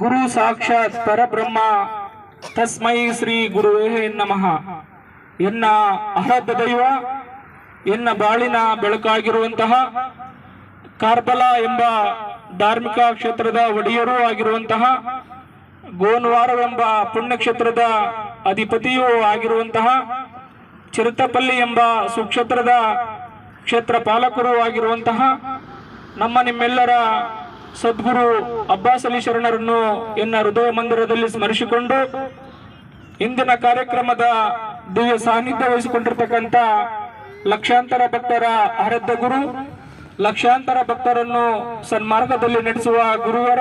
ಗುರು ಸಾಕ್ಷಾತ್ ಪರಬ್ರಹ್ಮ ತಸ್ಮೈ ಶ್ರೀ ಗುರುವೇ ನಮಃ. ಎನ್ನ ಆರಾಧ್ಯ ದೈವ, ಎನ್ನ ಬಾಳಿನ ಬೆಳಕಾಗಿರುವಂತಹ ಕಾರ್ಬಲ ಎಂಬ ಧಾರ್ಮಿಕ ಕ್ಷೇತ್ರದ ಒಡೆಯರೂ ಆಗಿರುವಂತಹ, ಗೋನ್ವಾರವೆಂಬ ಪುಣ್ಯಕ್ಷೇತ್ರದ ಅಧಿಪತಿಯೂ ಆಗಿರುವಂತಹ, ಚಿರತಪಲ್ಲಿ ಎಂಬ ಸುಕ್ಷೇತ್ರದ ಕ್ಷೇತ್ರ ಪಾಲಕರೂ ಆಗಿರುವಂತಹ ನಮ್ಮ ನಿಮ್ಮೆಲ್ಲರ ಸದ್ಗುರು ಅಬ್ಬಾಸ್ ಅಲಿ ಶರಣರನ್ನು ಎನ್ನ ಹೃದಯ ಮಂದಿರದಲ್ಲಿ ಸ್ಮರಿಸಿಕೊಂಡು, ಇಂದಿನ ಕಾರ್ಯಕ್ರಮದ ದಿವ್ಯ ಸಾನ್ನಿಧ್ಯ ವಹಿಸಿಕೊಂಡಿರ್ತಕ್ಕಂಥ ಲಕ್ಷಾಂತರ ಭಕ್ತರ ಆರಾಧ್ಯ ಗುರು, ಲಕ್ಷಾಂತರ ಭಕ್ತರನ್ನು ಸನ್ಮಾರ್ಗದಲ್ಲಿ ನಡೆಸುವ ಗುರುವರ,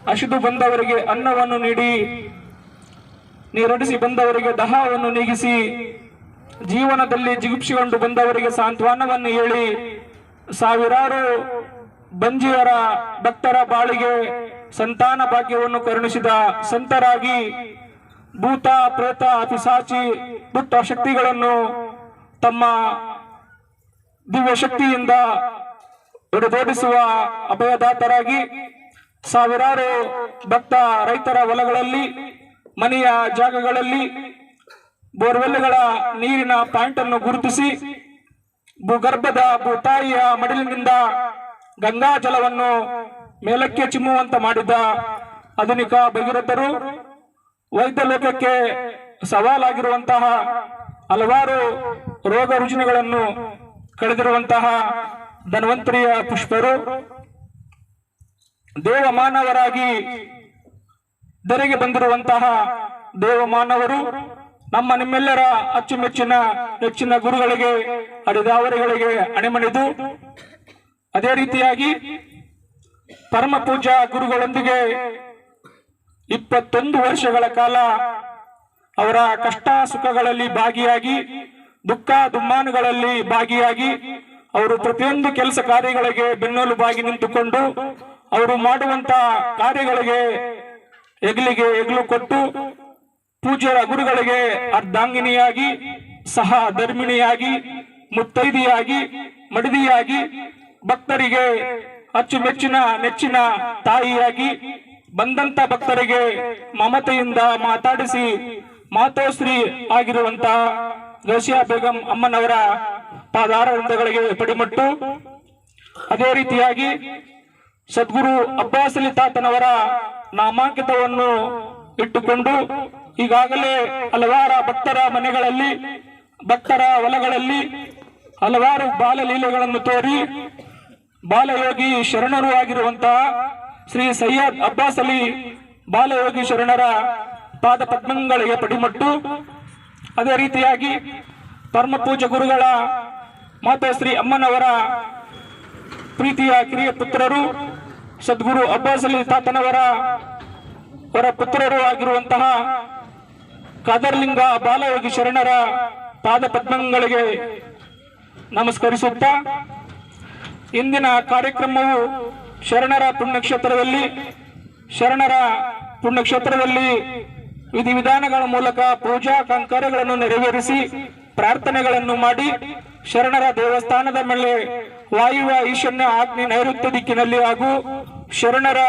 ಹಸಿದು ಬಂದವರಿಗೆ ಅನ್ನವನ್ನು ನೀಡಿ, ನೀರಡಿಸಿ ಬಂದವರಿಗೆ ದಹವನ್ನು ನೀಗಿಸಿ, ಜೀವನದಲ್ಲಿ ಜಿಗುಪ್ಸಿಕೊಂಡು ಬಂದವರಿಗೆ ಸಾಂತ್ವನವನ್ನು ಹೇಳಿ, ಸಾವಿರಾರು ಬಂಜಿಯರ ಭಕ್ತರ ಬಾಳಿಗೆ ಸಂತಾನ ಭಾಗ್ಯವನ್ನು ಕರುಣಿಸಿದ ಸಂತರಾಗಿ, ಭೂತ ಪ್ರೇತ ಪಿಶಾಚಿ ದುಷ್ಟ ಶಕ್ತಿಗಳನ್ನು ತಮ್ಮ ದಿವ್ಯ ಶಕ್ತಿಯಿಂದ ಹೊಡೆದೋಡಿಸುವ ಅಭಯದಾತರಾಗಿ, ಸಾವಿರಾರು ಭಕ್ತ ರೈತರ ಹೊಲಗಳಲ್ಲಿ, ಮನೆಯ ಜಾಗಗಳಲ್ಲಿ ಬೋರ್ವೆಲ್ಗಳ ನೀರಿನ ಪಾಯಿಂಟ್ ಅನ್ನು ಗುರುತಿಸಿ, ಭೂಗರ್ಭದ ಭೂತಾಯಿಯ ಮಡಿಲಿನಿಂದ ಗಂಗಾ ಜಲವನ್ನು ಮೇಲಕ್ಕೆ ಚಿಮ್ಮುವಂತ ಮಾಡಿದ ಆಧುನಿಕ ಭಗೀರಥರು, ವೈದ್ಯ ಲೋಕಕ್ಕೆ ಸವಾಲಾಗಿರುವಂತಹ ಹಲವಾರು ರೋಗ ರುಜಿನಗಳನ್ನು ಕಳೆದಿರುವಂತಹ ಧನ್ವಂತರಿಯ ಪುಷ್ಪರು, ದೇವಮಾನವರಾಗಿ ಧರೆಗೆ ಬಂದಿರುವಂತಹ ದೇವಮಾನವರು, ನಮ್ಮ ನಿಮ್ಮೆಲ್ಲರ ಅಚ್ಚುಮೆಚ್ಚಿನ ನೆಚ್ಚಿನ ಗುರುಗಳಿಗೆ, ಅಡಿದಾವರಿಗಳಿಗೆ ಅಣಿಮಣಿದು, ಅದೇ ರೀತಿಯಾಗಿ ಪರಮ ಪೂಜಾ ಗುರುಗಳೊಂದಿಗೆ 21 ವರ್ಷಗಳ ಕಾಲ ಅವರ ಕಷ್ಟ ಸುಖಗಳಲ್ಲಿ ಭಾಗಿಯಾಗಿ, ದುಃಖ ದುಮ್ಮಾನುಗಳಲ್ಲಿ ಭಾಗಿಯಾಗಿ, ಅವರು ಪ್ರತಿಯೊಂದು ಕೆಲಸ ಕಾರ್ಯಗಳಿಗೆ ಬೆನ್ನೆಲುಬಾಗಿ ನಿಂತುಕೊಂಡು, ಅವರು ಮಾಡುವಂತ ಕಾರ್ಯಗಳಿಗೆ ಹೆಗಲಿಗೆ ಹೆಗಲು ಕೊಟ್ಟು, ಪೂಜ್ಯರ ಗುರುಗಳಿಗೆ ಅರ್ಧಾಂಗಿನಿಯಾಗಿ, ಸಹ ಧರ್ಮಿಣಿಯಾಗಿ, ಮುತ್ತೈದೆಯಾಗಿ, ಮಡದಿಯಾಗಿ, ಭಕ್ತರಿಗೆ ಅಚ್ಚುಮೆಚ್ಚಿನ ನೆಚ್ಚಿನ ತಾಯಿಯಾಗಿ, ಬಂದಂತ ಭಕ್ತರಿಗೆ ಮಮತೆಯಿಂದ ಮಾತಾಡಿಸಿ ಮಾತೋಶ್ರೀ ಆಗಿರುವಂತಹ ಗೌಸಿಯಾ ಬೇಗಂ ಅಮ್ಮನವರ ಪಾದಾರವಿಂದಗಳಿಗೆ ಪಡಿಮಟ್ಟು, ಅದೇ ರೀತಿಯಾಗಿ ಸದ್ಗುರು ಅಬ್ಬಾಸ್ ಅಲಿ ತಾತನವರ ನಾಮಾಂಕಿತವನ್ನು ಇಟ್ಟುಕೊಂಡು, ಈಗಾಗಲೇ ಹಲವಾರು ಭಕ್ತರ ಮನೆಗಳಲ್ಲಿ, ಭಕ್ತರ ಹೊಲಗಳಲ್ಲಿ ಹಲವಾರು ಬಾಲಲೀಲೆಗಳನ್ನು ತೋರಿ, ಬಾಲಯೋಗಿ ಶರಣರು ಆಗಿರುವಂತಹ ಶ್ರೀ ಸೈಯದ್ ಅಬ್ಬಾಸ್ ಅಲಿ ಬಾಲಯೋಗಿ ಶರಣರ ಪಾದ ಪದ್ಮಗಳಿಗೆ ಪಡಿಮಟ್ಟು, ಅದೇ ರೀತಿಯಾಗಿ ಪರಮ ಪೂಜ್ಯ ಗುರುಗಳ ಮಾತೋಶ್ರೀ ಅಮ್ಮನವರ ಪ್ರೀತಿಯ ಕಿರಿಯ ಪುತ್ರರು, ಸದ್ಗುರು ಅಬ್ಬಾಸ್ ಅಲಿ ತಾತನವರ ಅವರ ಪುತ್ರರು ಆಗಿರುವಂತಹ ಕಾದರ್ಲಿಂಗ ಬಾಲಯೋಗಿ ಶರಣರ ಪಾದ ಪದ್ಮಗಳಿಗೆ ನಮಸ್ಕರಿಸುತ್ತಾ, ಇಂದಿನ ಕಾರ್ಯಕ್ರಮವು ಶರಣರ ಪುಣ್ಯಕ್ಷೇತ್ರದಲ್ಲಿ ವಿಧಿವಿಧಾನಗಳ ಮೂಲಕ ಪೂಜಾ ಕೈಂಕರ್ಯಗಳನ್ನು ನೆರವೇರಿಸಿ, ಪ್ರಾರ್ಥನೆಗಳನ್ನು ಮಾಡಿ, ಶರಣರ ದೇವಸ್ಥಾನದ ಮೇಲೆ ವಾಯುವ್ಯ ಈಶಾನ್ಯ ಆಗ್ನೇಯ ನೈಋತ್ಯ ದಿಕ್ಕಿನಲ್ಲಿ ಹಾಗೂ ಶರಣರ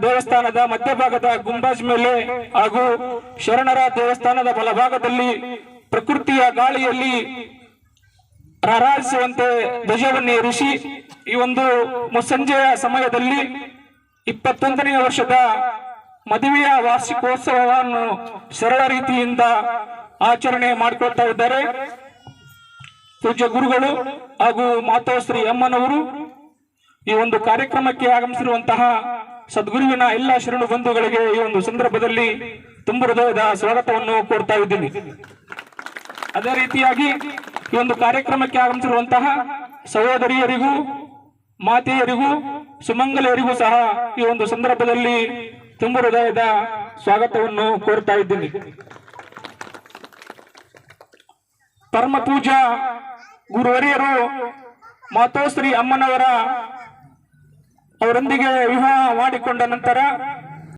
ದೇವಸ್ಥಾನದ ಮಧ್ಯಭಾಗದ ಗುಂಬಾಜ್ ಮೇಲೆ ಹಾಗೂ ಶರಣರ ದೇವಸ್ಥಾನದ ಬಲಭಾಗದಲ್ಲಿ ಪ್ರಕೃತಿಯ ಗಾಳಿಯಲ್ಲಿ ರಾರಾಜಿಸುವಂತೆ ಧ್ವಜವನ್ನು ಏರಿಸಿ, ಈ ಒಂದು ಮುಸ್ಸಂಜೆಯ ಸಮಯದಲ್ಲಿ 21ನೇ ವರ್ಷದ ಮದುವೆಯ ವಾರ್ಷಿಕೋತ್ಸವವನ್ನು ಸರಳ ರೀತಿಯಿಂದ ಆಚರಣೆ ಮಾಡಿಕೊಳ್ತಾ ಇದ್ದಾರೆ ಪೂಜ್ಯ ಗುರುಗಳು ಹಾಗೂ ಮಾತೋಶ್ರೀ ಅಮ್ಮನವರು. ಈ ಒಂದು ಕಾರ್ಯಕ್ರಮಕ್ಕೆ ಆಗಮಿಸಿರುವಂತಹ ಸದ್ಗುರುವಿನ ಎಲ್ಲ ಶರಣು ಬಂಧುಗಳಿಗೆ ಈ ಒಂದು ಸಂದರ್ಭದಲ್ಲಿ ತುಂಬ ಹೃದಯದ ಸ್ವಾಗತವನ್ನು ಕೋರ್ತಾ ಇದ್ದೀನಿ. ಅದೇ ರೀತಿಯಾಗಿ ಈ ಒಂದು ಕಾರ್ಯಕ್ರಮಕ್ಕೆ ಆಗಮಿಸಿರುವಂತಹ ಸಹೋದರಿಯರಿಗೂ, ಮಾತೆಯರಿಗೂ, ಸುಮಂಗಲೆಯರಿಗೂ ಸಹ ಈ ಒಂದು ಸಂದರ್ಭದಲ್ಲಿ ತುಂಬ ಹೃದಯದ ಸ್ವಾಗತವನ್ನು ಕೋರ್ತಾ ಇದ್ದೀನಿ. ಪರಮ ಪೂಜಾ ಗುರುವರಿಯರು ಮಾತೋಶ್ರೀ ಅಮ್ಮನವರೊಂದಿಗೆ ವಿವಾಹ ಮಾಡಿಕೊಂಡ ನಂತರ